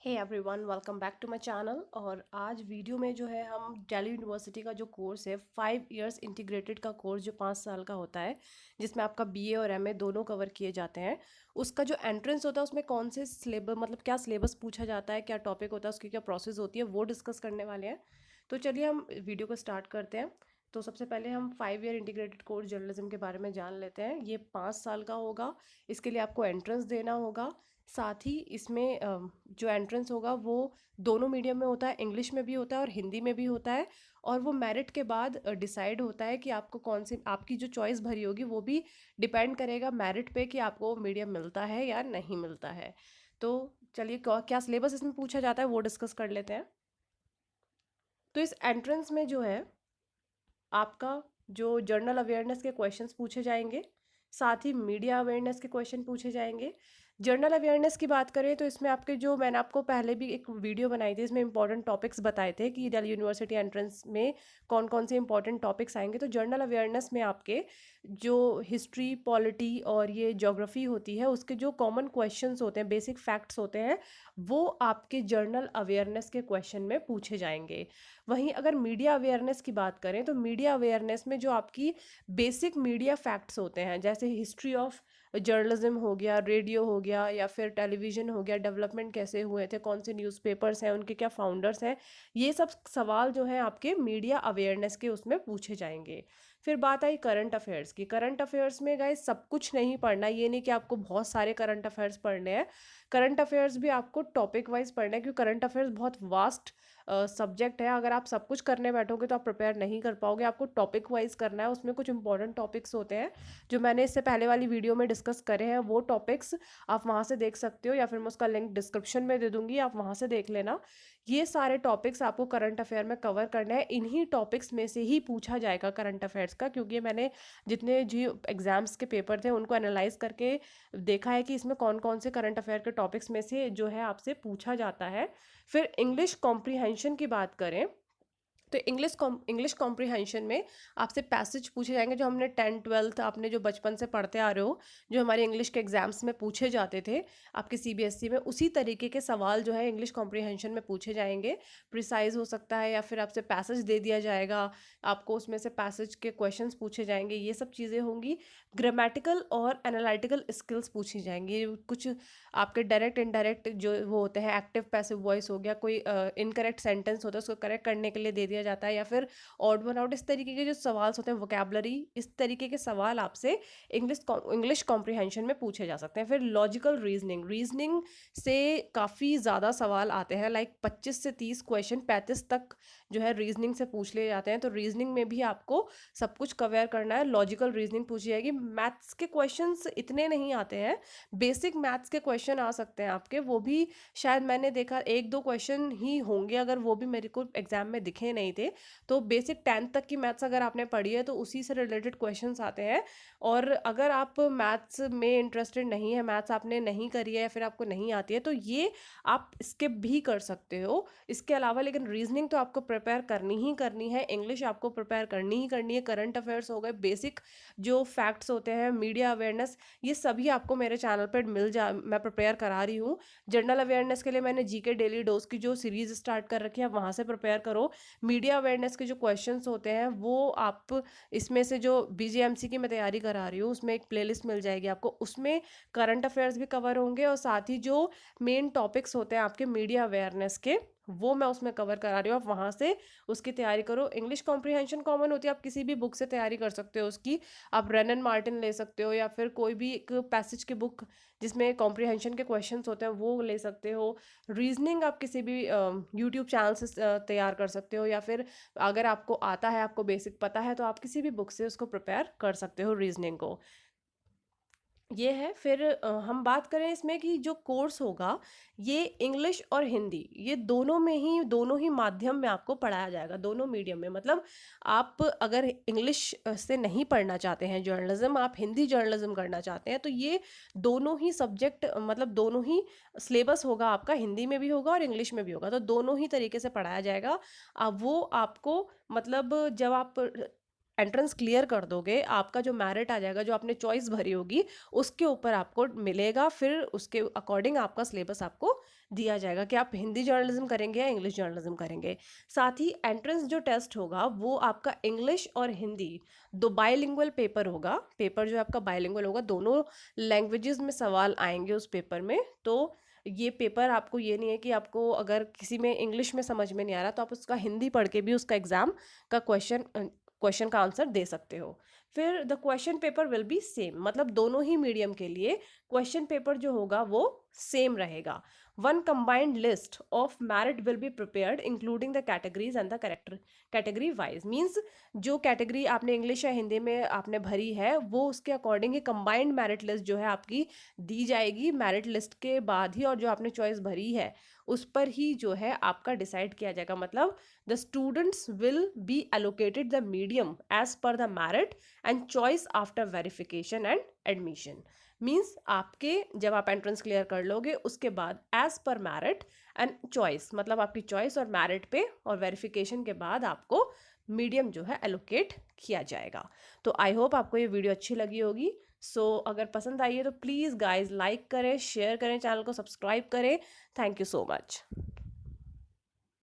Hey everyone, welcome back to my channel. और आज video में जो है हम दिल्ली यूनिवर्सिटी का जो कोर्स है 5 इयर्स इंटीग्रेटेड का कोर्स जो 5 साल का होता है, जिसमें आपका बीए और एमए दोनों कवर किए जाते हैं, उसका जो एंट्रेंस होता है उसमें कौन से सिलेबस मतलब क्या सिलेबस पूछा जाता है, क्या टॉपिक होता है, उसकी क्या प्रोसेस होती है, वो डिस्कस करने वाले हैं। तो चलिए हम वीडियो को स्टार्ट करते हैं। तो सबसे पहले हम 5 ईयर इंटीग्रेटेड कोर्स जर्नलिज्म के बारे में जान लेते हैं। ये 5 साल का होगा। इसके लिए आपको एंट्रेंस देना होगा। साथ ही इसमें जो एंट्रेंस होगा वो दोनों मीडियम में होता है, इंग्लिश में भी होता है और हिंदी में भी होता है। और वो मेरिट के बाद डिसाइड होता है कि आपको कौन सी आपकी जो चॉइस भरी होगी वो भी डिपेंड करेगा मेरिट पे कि आपको मीडियम मिलता है या नहीं मिलता है। तो चलिए क्या सिलेबस इसमें पूछा जाता है वो डिस्कस कर लेते हैं। तो इस एंट्रेंस में जो है आपका जो जर्नल अवेयरनेस के क्वेश्चंस पूछे जाएंगे, साथ ही मीडिया अवेयरनेस के क्वेश्चन पूछे जाएंगे। जर्नल अवेयरनेस की बात करें तो इसमें आपके जो मैंने आपको पहले भी एक वीडियो बनाई थी, इसमें इंपॉर्टेंट टॉपिक्स बताए थे कि दिल्ली यूनिवर्सिटी एंट्रेंस में कौन कौन से इंपॉर्टेंट टॉपिक्स आएंगे। तो जर्नल अवेयरनेस में आपके जो हिस्ट्री, पॉलिटी और ये ज्योग्राफी होती है, उसके जो कॉमन क्वेश्चंस होते हैं, बेसिक फैक्ट्स होते हैं, वो आपके जर्नल अवेयरनेस के क्वेश्चन में पूछे जाएंगे। वहीं अगर मीडिया अवेयरनेस की बात करें तो मीडिया अवेयरनेस में जो आपकी बेसिक मीडिया फैक्ट्स होते हैं, जैसे हिस्ट्री ऑफ जर्नलिज्म हो गया, रेडियो हो गया या फिर टेलीविज़न हो गया, डेवलपमेंट कैसे हुए थे, कौन से न्यूज़पेपर्स हैं, उनके क्या फाउंडर्स हैं, ये सब सवाल जो हैं आपके मीडिया अवेयरनेस के उसमें पूछे जाएंगे। फिर बात आई करंट अफेयर्स की। करंट अफेयर्स में गाइस सब कुछ नहीं पढ़ना, ये नहीं कि आपको बहुत सारे करंट अफेयर्स पढ़ने हैं। करंट अफेयर्स भी आपको टॉपिक वाइज पढ़ना है, क्योंकि करंट अफेयर्स बहुत वास्ट सब्जेक्ट है। अगर आप सब कुछ करने बैठोगे तो आप प्रिपेयर नहीं कर पाओगे। आपको टॉपिक वाइज करना है। उसमें कुछ इंपॉर्टेंट टॉपिक्स होते हैं जो मैंने इससे पहले वाली वीडियो में डिस्कस करे हैं, वो टॉपिक्स आप वहाँ से देख सकते हो, या फिर मैं उसका लिंक डिस्क्रिप्शन में दे दूंगी, आप वहाँ से देख लेना। ये सारे टॉपिक्स आपको करंट अफेयर में कवर करना है। इन्हीं टॉपिक्स में से ही पूछा जाएगा करंट अफेयर्स का, क्योंकि मैंने जितने जो एग्जाम्स के पेपर थे उनको एनालाइज करके देखा है कि इसमें कौन कौन से करंट अफेयर के टॉपिक्स में से जो है आपसे पूछा जाता है। फिर इंग्लिश कॉम्प्रीहेंशन की बात करें तो इंग्लिश कॉम्प्रीहेंशन में आपसे पैसेज पूछे जाएंगे, जो हमने 10th 12th आपने जो बचपन से पढ़ते आ रहे हो, जो हमारे इंग्लिश के एग्जाम्स में पूछे जाते थे आपके सीबीएसई में, उसी तरीके के सवाल जो है इंग्लिश कॉम्प्रीहेंशन में पूछे जाएंगे। प्रिसाइज हो सकता है या फिर आपसे पैसेज दे दिया जाएगा, आपको उसमें से पैसेज के क्वेश्चंस पूछे जाएंगे, ये सब चीज़ें होंगी। ग्रामेटिकल और एनालिटिकल स्किल्स पूछी जाएंगी। कुछ आपके डायरेक्ट इनडायरेक्ट जो वो होते हैं, एक्टिव पैसिव वॉइस हो गया, कोई इनकरेक्ट सेंटेंस होता है उसको करेक्ट करने के लिए दे दिया जाता है, या फिर ऑड वन आउट, इस तरीके के जो सवाल होते हैं, वोकैबलरी, इस तरीके के सवाल आपसे इंग्लिश कॉम्प्रीहेंशन में पूछे जा सकते हैं। फिर लॉजिकल रीजनिंग, रीजनिंग से काफ़ी ज़्यादा सवाल आते हैं, लाइक 25 से 30 क्वेश्चन, 35 तक जो है रीजनिंग से पूछ लिए जाते हैं। तो रीजनिंग में भी आपको सब कुछ कवर करना है। लॉजिकल रीजनिंग पूछी जाएगी। मैथ्स के क्वेश्चंस इतने नहीं आते हैं, बेसिक मैथ्स के क्वेश्चन आ सकते हैं आपके, वो भी शायद मैंने देखा 1-2 क्वेश्चन ही होंगे, अगर वो भी मेरे को एग्जाम में दिखे नहीं थे। तो बेसिक 10th तक की मैथ्स अगर आपने पढ़ी है तो उसी से रिलेटेड क्वेश्चंस आते हैं। और अगर आप मैथ्स में इंटरेस्टेड नहीं है, मैथ्स आपने नहीं करी है या फिर आपको नहीं आती है, तो ये आप स्किप भी कर सकते हो। इसके अलावा लेकिन रीजनिंग तो आपको प्रिपेयर करनी ही करनी है, इंग्लिश आपको प्रिपेयर करनी ही करनी है। करंट अफेयर्स हो गए, बेसिक जो फैक्ट्स होते हैं, मीडिया अवेयरनेस, ये सभी आपको मेरे चैनल पर मैं प्रिपेयर करा रही हूँ। जनरल अवेयरनेस के लिए मैंने जीके डेली डोज की जो सीरीज स्टार्ट कर रखी है, वहाँ से प्रिपेयर करो। मीडिया अवेयरनेस के जो क्वेश्चंस होते हैं वो आप इसमें से, जो बीजीएमसी की मैं तैयारी करा रही हूँ उसमें एक प्लेलिस्ट मिल जाएगी आपको, उसमें करंट अफेयर्स भी कवर होंगे, और साथ ही जो मेन टॉपिक्स होते हैं आपके मीडिया अवेयरनेस के, वो मैं उसमें कवर करा रही हूँ। आप वहाँ से उसकी तैयारी करो। इंग्लिश कॉम्प्रीहेंशन कॉमन होती है, आप किसी भी बुक से तैयारी कर सकते हो उसकी। आप रन एंड मार्टिन ले सकते हो, या फिर कोई भी एक पैसेज की बुक जिसमें कॉम्प्रीहेंशन के क्वेश्चंस होते हैं वो ले सकते हो। रीजनिंग आप किसी भी यूट्यूब चैनल से तैयार कर सकते हो, या फिर अगर आपको आता है, आपको बेसिक पता है, तो आप किसी भी बुक से उसको प्रिपेयर कर सकते हो रीजनिंग को। ये है। फिर हम बात करें इसमें कि जो कोर्स होगा ये इंग्लिश और हिंदी, ये दोनों ही माध्यम में आपको पढ़ाया जाएगा, दोनों मीडियम में। मतलब आप अगर इंग्लिश से नहीं पढ़ना चाहते हैं जर्नलिज्म, आप हिंदी जर्नलिज्म करना चाहते हैं, तो ये दोनों ही सब्जेक्ट, मतलब दोनों ही सिलेबस होगा आपका, हिंदी में भी होगा और इंग्लिश में भी होगा, तो दोनों ही तरीके से पढ़ाया जाएगा। वो आपको, मतलब जब आप एंट्रेंस क्लियर कर दोगे, आपका जो मेरिट आ जाएगा, जो आपने चॉइस भरी होगी, उसके ऊपर आपको मिलेगा। फिर उसके अकॉर्डिंग आपका सिलेबस आपको दिया जाएगा कि आप हिंदी जर्नलिज्म करेंगे या इंग्लिश जर्नलिज्म करेंगे। साथ ही एंट्रेंस जो टेस्ट होगा वो आपका इंग्लिश और हिंदी दो बाइलिंगुअल पेपर होगा। पेपर जो आपका बाइलिंगुअल होगा, दोनों लैंग्वेजेस में सवाल आएंगे उस पेपर में। तो ये पेपर आपको, ये नहीं है कि आपको अगर किसी में इंग्लिश में समझ में नहीं आ रहा तो आप उसका हिंदी पढ़ के भी उसका एग्जाम का क्वेश्चन का आंसर दे सकते हो। फिर the question paper will be same, मतलब दोनों ही मीडियम के लिए क्वेश्चन पेपर जो होगा वो सेम रहेगा। One combined list of merit will be prepared including the categories and the character category wise. Means जो कैटेगरी आपने इंग्लिश या हिंदी में आपने भरी है वो उसके अकॉर्डिंग ही कंबाइंड मेरिट लिस्ट जो है आपकी दी जाएगी। मेरिट लिस्ट के बाद ही और जो आपने चॉइस भरी है उस पर ही जो है आपका डिसाइड किया जाएगा। मतलब the students will be allocated the medium as per the merit and choice after verification and admission। Means आपके जब आप एंट्रेंस क्लियर कर लोगे उसके बाद as per merit and choice, मतलब आपकी चॉइस और मेरिट पे और वेरिफिकेशन के बाद आपको मीडियम जो है एलोकेट किया जाएगा। तो आई होप आपको ये वीडियो अच्छी लगी होगी। अगर पसंद आई है तो प्लीज़ गाइज लाइक करें, शेयर करें, चैनल को सब्सक्राइब करें। Thank you so much.